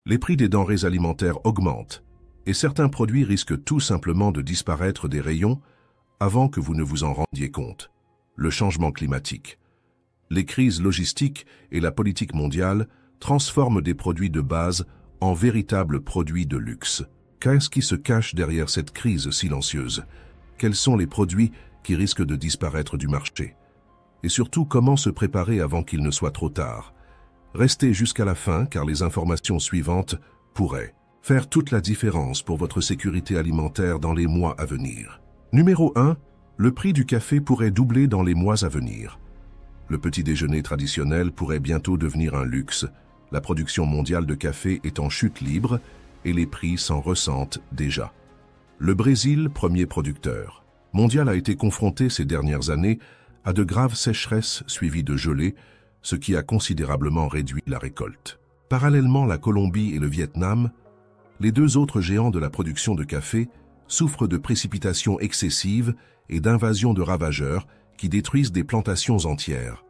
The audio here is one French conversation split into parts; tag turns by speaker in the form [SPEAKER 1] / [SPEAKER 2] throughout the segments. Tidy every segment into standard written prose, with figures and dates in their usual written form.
[SPEAKER 1] Les prix des denrées alimentaires augmentent et certains produits risquent tout simplement de disparaître des rayons avant que vous ne vous en rendiez compte. Le changement climatique. Les crises logistiques et la politique mondiale transforment des produits de base en véritables produits de luxe. Qu'est-ce qui se cache derrière cette crise silencieuse? Quels sont les produits qui risquent de disparaître du marché? Et surtout, comment se préparer avant qu'il ne soit trop tard? Restez jusqu'à la fin car les informations suivantes pourraient faire toute la différence pour votre sécurité alimentaire dans les mois à venir. Numéro 1. Le prix du café pourrait doubler dans les mois à venir. Le petit déjeuner traditionnel pourrait bientôt devenir un luxe. La production mondiale de café est en chute libre et les prix s'en ressentent déjà. Le Brésil, premier producteur mondial, a été confronté ces dernières années à de graves sécheresses suivies de gelées, ce qui a considérablement réduit la récolte. Parallèlement, la Colombie et le Vietnam, les deux autres géants de la production de café, souffrent de précipitations excessives et d'invasions de ravageurs qui détruisent des plantations entières.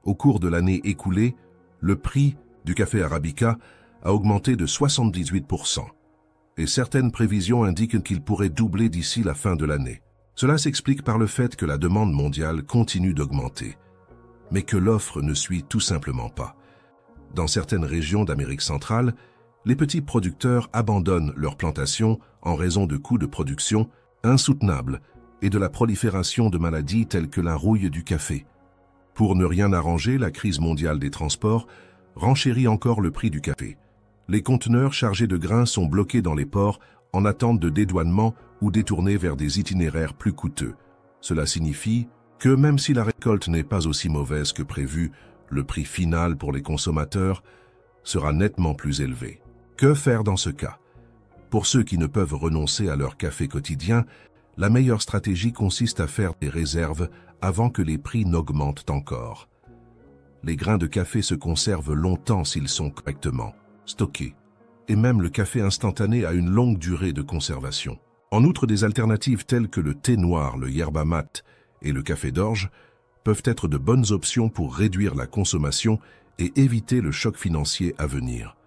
[SPEAKER 1] Au cours de l'année écoulée, le prix du café arabica a augmenté de 78%, et certaines prévisions indiquent qu'il pourrait doubler d'ici la fin de l'année. Cela s'explique par le fait que la demande mondiale continue d'augmenter, mais que l'offre ne suit tout simplement pas. Dans certaines régions d'Amérique centrale, les petits producteurs abandonnent leurs plantations en raison de coûts de production insoutenables et de la prolifération de maladies telles que la rouille du café. Pour ne rien arranger, la crise mondiale des transports renchérit encore le prix du café. Les conteneurs chargés de grains sont bloqués dans les ports en attente de dédouanement ou détournés vers des itinéraires plus coûteux. Cela signifie que même si la récolte n'est pas aussi mauvaise que prévu, le prix final pour les consommateurs sera nettement plus élevé. Que faire dans ce cas? Pour ceux qui ne peuvent renoncer à leur café quotidien, la meilleure stratégie consiste à faire des réserves avant que les prix n'augmentent encore. Les grains de café se conservent longtemps s'ils sont correctement stockés, et même le café instantané a une longue durée de conservation. En outre, des alternatives telles que le thé noir, le yerba mate et le café d'orge peuvent être de bonnes options pour réduire la consommation et éviter le choc financier à venir.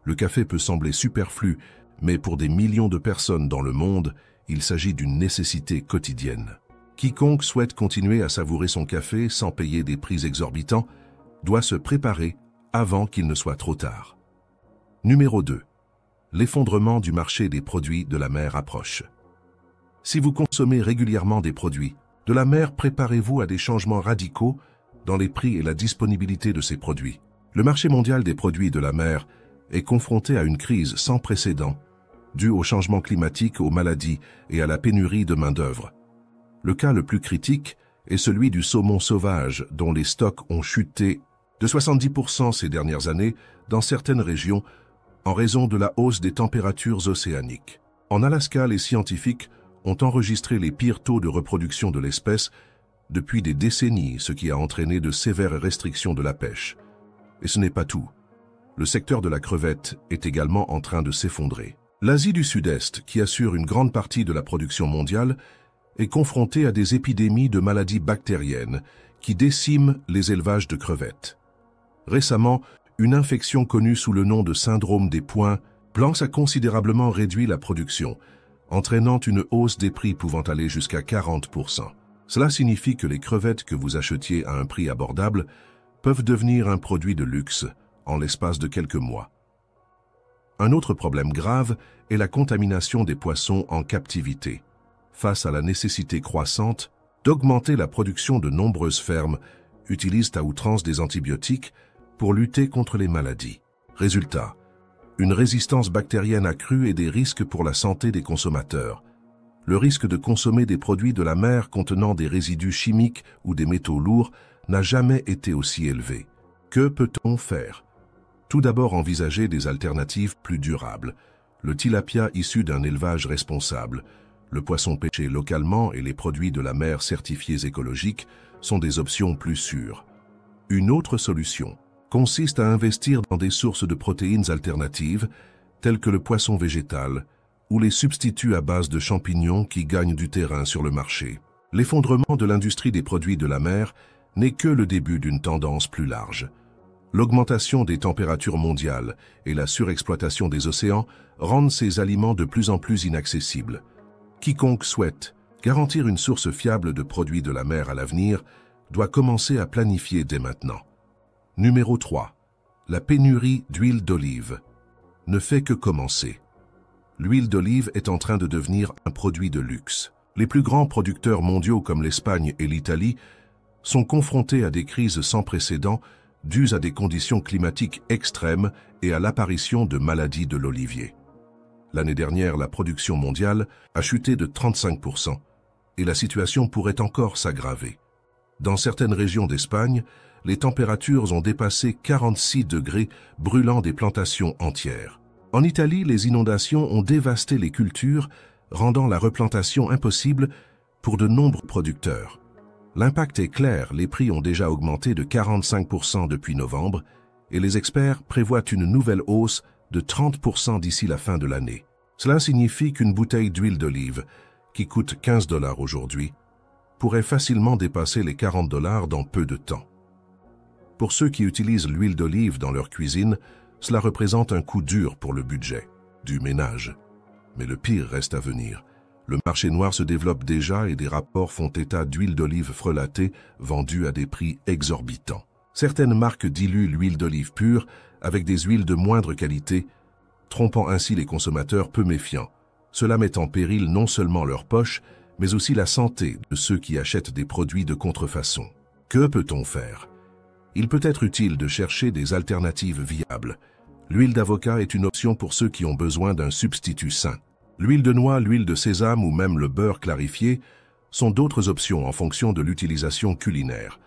[SPEAKER 1] Le café peut sembler superflu, mais pour des millions de personnes dans le monde, il s'agit d'une nécessité quotidienne. Quiconque souhaite continuer à savourer son café sans payer des prix exorbitants doit se préparer avant qu'il ne soit trop tard. Numéro 2. L'effondrement du marché des produits de la mer approche. Si vous consommez régulièrement des produits de la mer, préparez-vous à des changements radicaux dans les prix et la disponibilité de ces produits. Le marché mondial des produits de la mer est confronté à une crise sans précédent, due au changement climatique, aux maladies et à la pénurie de main-d'œuvre. Le cas le plus critique est celui du saumon sauvage, dont les stocks ont chuté de 70% ces dernières années dans certaines régions en raison de la hausse des températures océaniques. En Alaska, les scientifiques ont enregistré les pires taux de reproduction de l'espèce depuis des décennies, ce qui a entraîné de sévères restrictions de la pêche. Et ce n'est pas tout. Le secteur de la crevette est également en train de s'effondrer. L'Asie du Sud-Est, qui assure une grande partie de la production mondiale, est confrontée à des épidémies de maladies bactériennes qui déciment les élevages de crevettes. Récemment, une infection connue sous le nom de syndrome des points blancs a considérablement réduit la production, entraînant une hausse des prix pouvant aller jusqu'à 40%. Cela signifie que les crevettes que vous achetiez à un prix abordable peuvent devenir un produit de luxe en l'espace de quelques mois. Un autre problème grave est la contamination des poissons en captivité. Face à la nécessité croissante d'augmenter la production, de nombreuses fermes utilisent à outrance des antibiotiques pour lutter contre les maladies. Résultat, une résistance bactérienne accrue et des risques pour la santé des consommateurs. Le risque de consommer des produits de la mer contenant des résidus chimiques ou des métaux lourds n'a jamais été aussi élevé. Que peut-on faire? Tout d'abord, envisager des alternatives plus durables. Le tilapia issu d'un élevage responsable, le poisson pêché localement et les produits de la mer certifiés écologiques sont des options plus sûres. Une autre solution consiste à investir dans des sources de protéines alternatives telles que le poisson végétal ou les substituts à base de champignons qui gagnent du terrain sur le marché. L'effondrement de l'industrie des produits de la mer n'est que le début d'une tendance plus large. L'augmentation des températures mondiales et la surexploitation des océans rendent ces aliments de plus en plus inaccessibles. Quiconque souhaite garantir une source fiable de produits de la mer à l'avenir doit commencer à planifier dès maintenant. Numéro 3. La pénurie d'huile d'olive ne fait que commencer. L'huile d'olive est en train de devenir un produit de luxe. Les plus grands producteurs mondiaux comme l'Espagne et l'Italie sont confrontés à des crises sans précédent dues à des conditions climatiques extrêmes et à l'apparition de maladies de l'olivier. L'année dernière, la production mondiale a chuté de 35% et la situation pourrait encore s'aggraver. Dans certaines régions d'Espagne, les températures ont dépassé 46 degrés, brûlant des plantations entières. En Italie, les inondations ont dévasté les cultures, rendant la replantation impossible pour de nombreux producteurs. L'impact est clair, les prix ont déjà augmenté de 45% depuis novembre et les experts prévoient une nouvelle hausse de 30% d'ici la fin de l'année. Cela signifie qu'une bouteille d'huile d'olive, qui coûte 15 $ aujourd'hui, pourrait facilement dépasser les 40 $ dans peu de temps. Pour ceux qui utilisent l'huile d'olive dans leur cuisine, cela représente un coup dur pour le budget du ménage. Mais le pire reste à venir. Le marché noir se développe déjà et des rapports font état d'huile d'olive frelatée vendue à des prix exorbitants. Certaines marques diluent l'huile d'olive pure avec des huiles de moindre qualité, trompant ainsi les consommateurs peu méfiants. Cela met en péril non seulement leur poche, mais aussi la santé de ceux qui achètent des produits de contrefaçon. Que peut-on faire? Il peut être utile de chercher des alternatives viables. L'huile d'avocat est une option pour ceux qui ont besoin d'un substitut sain. L'huile de noix, l'huile de sésame ou même le beurre clarifié sont d'autres options en fonction de l'utilisation culinaire.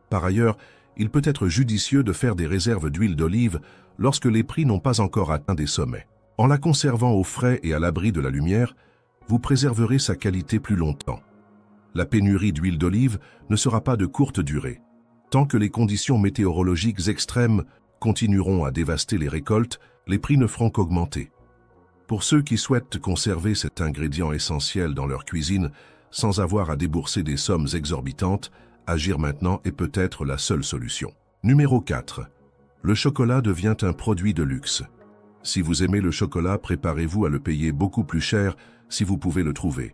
[SPEAKER 1] Par ailleurs, il peut être judicieux de faire des réserves d'huile d'olive lorsque les prix n'ont pas encore atteint des sommets. En la conservant au frais et à l'abri de la lumière, vous préserverez sa qualité plus longtemps. La pénurie d'huile d'olive ne sera pas de courte durée. Tant que les conditions météorologiques extrêmes continueront à dévaster les récoltes, les prix ne feront qu'augmenter. Pour ceux qui souhaitent conserver cet ingrédient essentiel dans leur cuisine sans avoir à débourser des sommes exorbitantes, agir maintenant est peut-être la seule solution. Numéro 4. Le chocolat devient un produit de luxe. Si vous aimez le chocolat, préparez-vous à le payer beaucoup plus cher si vous pouvez le trouver.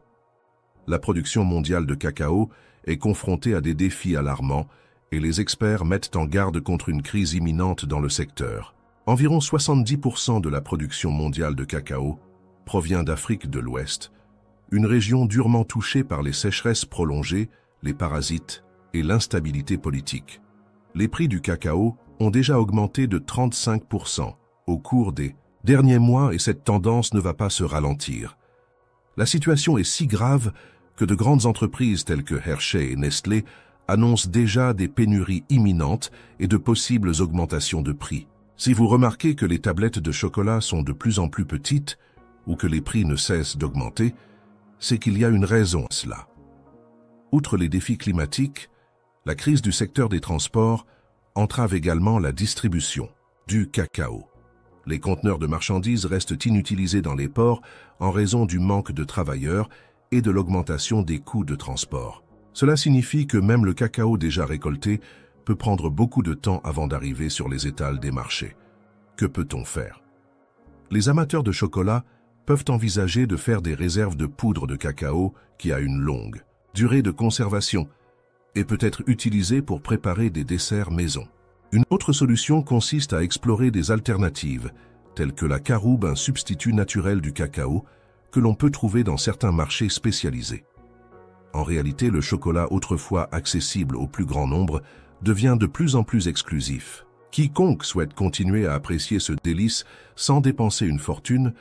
[SPEAKER 1] La production mondiale de cacao est confrontée à des défis alarmants et les experts mettent en garde contre une crise imminente dans le secteur. Environ 70% de la production mondiale de cacao provient d'Afrique de l'Ouest, une région durement touchée par les sécheresses prolongées, les parasites et l'instabilité politique. Les prix du cacao ont déjà augmenté de 35% au cours des derniers mois et cette tendance ne va pas se ralentir. La situation est si grave que de grandes entreprises telles que Hershey et Nestlé annoncent déjà des pénuries imminentes et de possibles augmentations de prix. Si vous remarquez que les tablettes de chocolat sont de plus en plus petites ou que les prix ne cessent d'augmenter, c'est qu'il y a une raison à cela. Outre les défis climatiques, la crise du secteur des transports entrave également la distribution du cacao. Les conteneurs de marchandises restent inutilisés dans les ports en raison du manque de travailleurs et de l'augmentation des coûts de transport. Cela signifie que même le cacao déjà récolté peut prendre beaucoup de temps avant d'arriver sur les étals des marchés. Que peut-on faire? Les amateurs de chocolat peuvent envisager de faire des réserves de poudre de cacao qui a une longue durée de conservation et peut être utilisée pour préparer des desserts maison. Une autre solution consiste à explorer des alternatives, telles que la caroube, un substitut naturel du cacao, que l'on peut trouver dans certains marchés spécialisés. En réalité, le chocolat autrefois accessible au plus grand nombre devient de plus en plus exclusif. Quiconque souhaite continuer à apprécier ce délice sans dépenser une fortune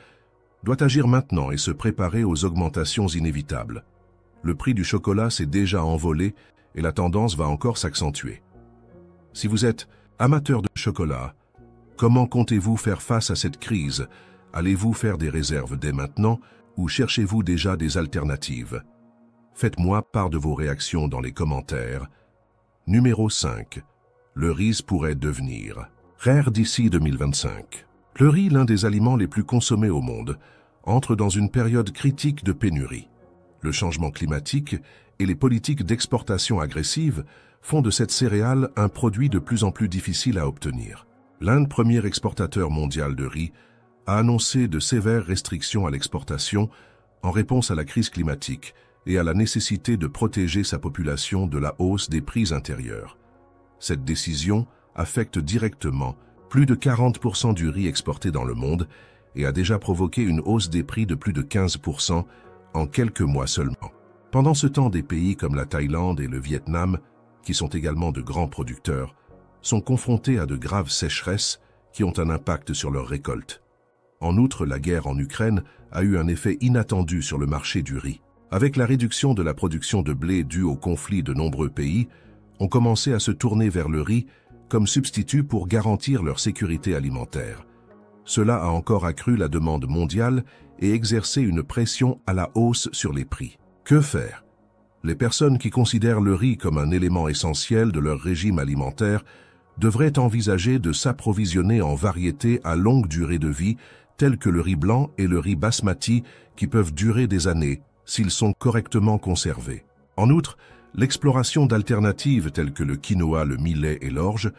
[SPEAKER 1] doit agir maintenant et se préparer aux augmentations inévitables. Le prix du chocolat s'est déjà envolé et la tendance va encore s'accentuer. Si vous êtes amateur de chocolat, comment comptez-vous faire face à cette crise? Allez-vous faire des réserves dès maintenant ou cherchez-vous déjà des alternatives? Faites-moi part de vos réactions dans les commentaires. Numéro 5. Le riz pourrait devenir rare d'ici 2025. Le riz, l'un des aliments les plus consommés au monde, entre dans une période critique de pénurie. Le changement climatique et les politiques d'exportation agressives font de cette céréale un produit de plus en plus difficile à obtenir. L'Inde, premier exportateur mondial de riz, a annoncé de sévères restrictions à l'exportation en réponse à la crise climatique et à la nécessité de protéger sa population de la hausse des prix intérieurs. Cette décision affecte directement plus de 40% du riz exporté dans le monde et a déjà provoqué une hausse des prix de plus de 15% en quelques mois seulement. Pendant ce temps, des pays comme la Thaïlande et le Vietnam, qui sont également de grands producteurs, sont confrontés à de graves sécheresses qui ont un impact sur leurs récoltes. En outre, la guerre en Ukraine a eu un effet inattendu sur le marché du riz. Avec la réduction de la production de blé due au conflit, de nombreux pays ont commencé à se tourner vers le riz comme substitut pour garantir leur sécurité alimentaire. Cela a encore accru la demande mondiale et exercé une pression à la hausse sur les prix. Que faire? Les personnes qui considèrent le riz comme un élément essentiel de leur régime alimentaire devraient envisager de s'approvisionner en variétés à longue durée de vie, telles que le riz blanc et le riz basmati, qui peuvent durer des années s'ils sont correctement conservés. En outre, l'exploration d'alternatives telles que le quinoa, le millet et l'orge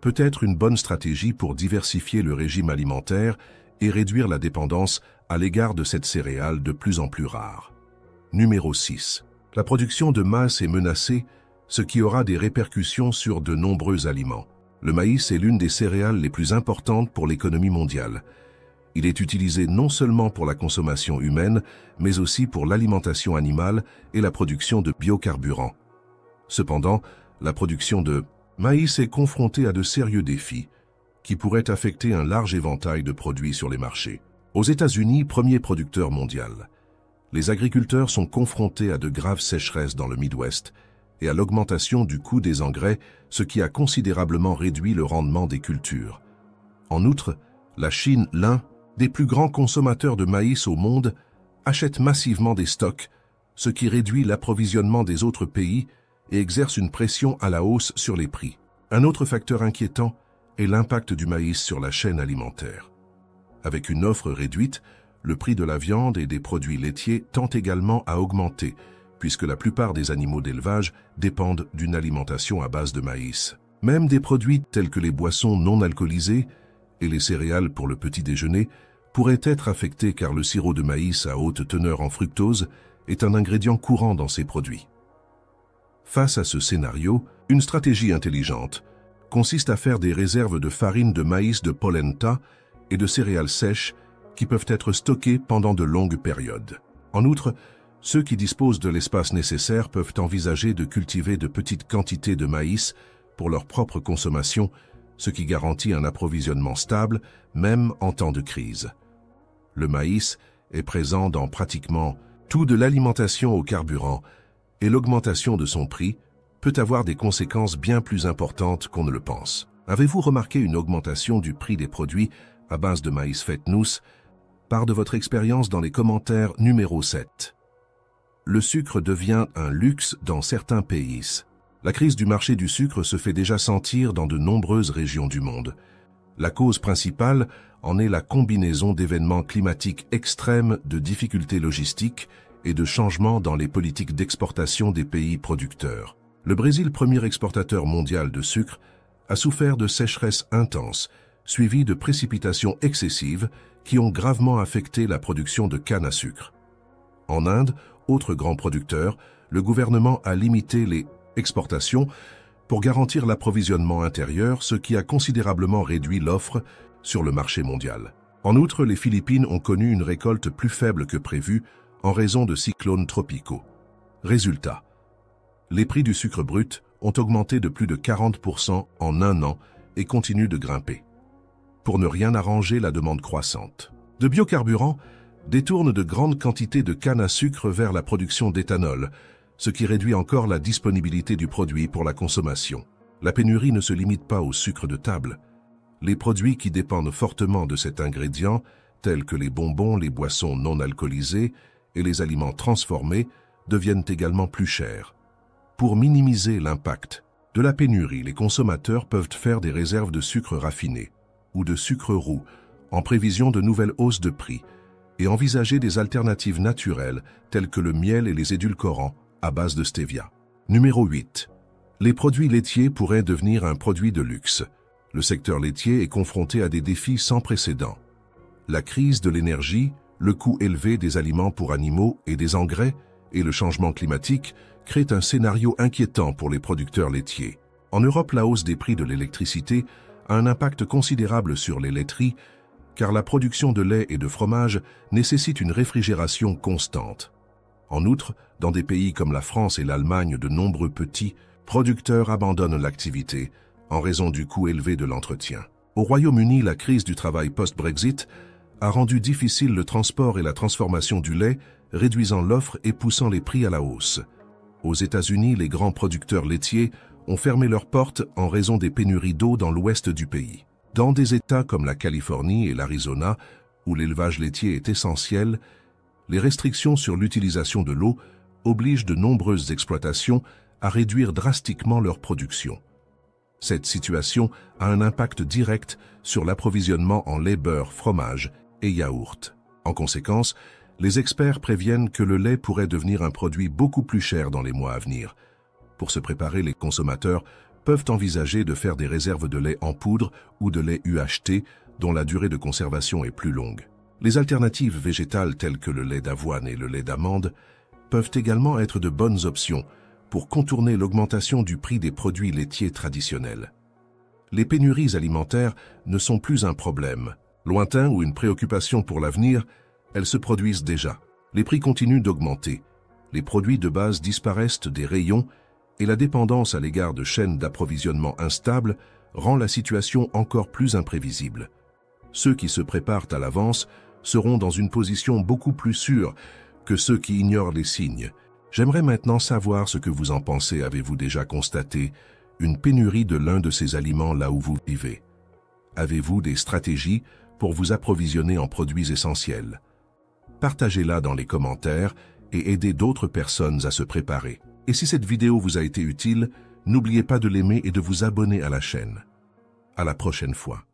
[SPEAKER 1] peut être une bonne stratégie pour diversifier le régime alimentaire et réduire la dépendance à l'égard de cette céréale de plus en plus rare. Numéro 6. La production de masse est menacée, ce qui aura des répercussions sur de nombreux aliments. Le maïs est l'une des céréales les plus importantes pour l'économie mondiale. Il est utilisé non seulement pour la consommation humaine, mais aussi pour l'alimentation animale et la production de biocarburants. Cependant, la production de maïs est confrontée à de sérieux défis qui pourraient affecter un large éventail de produits sur les marchés. Aux États-Unis, premier producteur mondial, les agriculteurs sont confrontés à de graves sécheresses dans le Midwest et à l'augmentation du coût des engrais, ce qui a considérablement réduit le rendement des cultures. En outre, la Chine, l'un des plus grands consommateurs de maïs au monde, achète massivement des stocks, ce qui réduit l'approvisionnement des autres pays et exerce une pression à la hausse sur les prix. Un autre facteur inquiétant est l'impact du maïs sur la chaîne alimentaire. Avec une offre réduite, le prix de la viande et des produits laitiers tend également à augmenter, puisque la plupart des animaux d'élevage dépendent d'une alimentation à base de maïs. Même des produits tels que les boissons non alcoolisées et les céréales pour le petit déjeuner pourraient être affectés car le sirop de maïs à haute teneur en fructose est un ingrédient courant dans ces produits. Face à ce scénario, une stratégie intelligente consiste à faire des réserves de farine de maïs de polenta et de céréales sèches qui peuvent être stockées pendant de longues périodes. En outre, ceux qui disposent de l'espace nécessaire peuvent envisager de cultiver de petites quantités de maïs pour leur propre consommation, ce qui garantit un approvisionnement stable, même en temps de crise. Le maïs est présent dans pratiquement tout de l'alimentation au carburant, et l'augmentation de son prix peut avoir des conséquences bien plus importantes qu'on ne le pense. Avez-vous remarqué une augmentation du prix des produits à base de maïs? Faites-nous part de votre expérience dans les commentaires. Numéro 7. Le sucre devient un luxe dans certains pays. La crise du marché du sucre se fait déjà sentir dans de nombreuses régions du monde. La cause principale en est la combinaison d'événements climatiques extrêmes, de difficultés logistiques et de changements dans les politiques d'exportation des pays producteurs. Le Brésil, premier exportateur mondial de sucre, a souffert de sécheresses intenses, suivies de précipitations excessives qui ont gravement affecté la production de canne à sucre. En Inde, autre grand producteur, le gouvernement a limité les exportations pour garantir l'approvisionnement intérieur, ce qui a considérablement réduit l'offre sur le marché mondial. En outre, les Philippines ont connu une récolte plus faible que prévu en raison de cyclones tropicaux. Résultat, les prix du sucre brut ont augmenté de plus de 40% en un an et continuent de grimper. Pour ne rien arranger la demande croissante de biocarburants détourne de grandes quantités de canne à sucre vers la production d'éthanol, ce qui réduit encore la disponibilité du produit pour la consommation. La pénurie ne se limite pas au sucre de table. Les produits qui dépendent fortement de cet ingrédient, tels que les bonbons, les boissons non alcoolisées et les aliments transformés, deviennent également plus chers. Pour minimiser l'impact de la pénurie, les consommateurs peuvent faire des réserves de sucre raffiné ou de sucre roux en prévision de nouvelles hausses de prix et envisager des alternatives naturelles telles que le miel et les édulcorants à base de stevia. Numéro 8. Les produits laitiers pourraient devenir un produit de luxe. Le secteur laitier est confronté à des défis sans précédent. La crise de l'énergie, le coût élevé des aliments pour animaux et des engrais et le changement climatique créent un scénario inquiétant pour les producteurs laitiers. En Europe, la hausse des prix de l'électricité a un impact considérable sur les laiteries, car la production de lait et de fromage nécessite une réfrigération constante. En outre, dans des pays comme la France et l'Allemagne, de nombreux petits producteurs abandonnent l'activité en raison du coût élevé de l'entretien. Au Royaume-Uni, la crise du travail post-Brexit a rendu difficile le transport et la transformation du lait, réduisant l'offre et poussant les prix à la hausse. Aux États-Unis, les grands producteurs laitiers ont fermé leurs portes en raison des pénuries d'eau dans l'ouest du pays. Dans des États comme la Californie et l'Arizona, où l'élevage laitier est essentiel, les restrictions sur l'utilisation de l'eau obligent de nombreuses exploitations à réduire drastiquement leur production. Cette situation a un impact direct sur l'approvisionnement en lait, beurre, fromage et yaourt. En conséquence, les experts préviennent que le lait pourrait devenir un produit beaucoup plus cher dans les mois à venir. Pour se préparer, les consommateurs peuvent envisager de faire des réserves de lait en poudre ou de lait UHT dont la durée de conservation est plus longue. Les alternatives végétales telles que le lait d'avoine et le lait d'amande peuvent également être de bonnes options pour contourner l'augmentation du prix des produits laitiers traditionnels. Les pénuries alimentaires ne sont plus un problème lointain ou une préoccupation pour l'avenir, elles se produisent déjà. Les prix continuent d'augmenter, les produits de base disparaissent des rayons et la dépendance à l'égard de chaînes d'approvisionnement instables rend la situation encore plus imprévisible. Ceux qui se préparent à l'avance seront dans une position beaucoup plus sûre que ceux qui ignorent les signes. J'aimerais maintenant savoir ce que vous en pensez. Avez-vous déjà constaté une pénurie de l'un de ces aliments là où vous vivez? Avez-vous des stratégies pour vous approvisionner en produits essentiels? Partagez-la dans les commentaires et aidez d'autres personnes à se préparer. Et si cette vidéo vous a été utile, n'oubliez pas de l'aimer et de vous abonner à la chaîne. À la prochaine fois.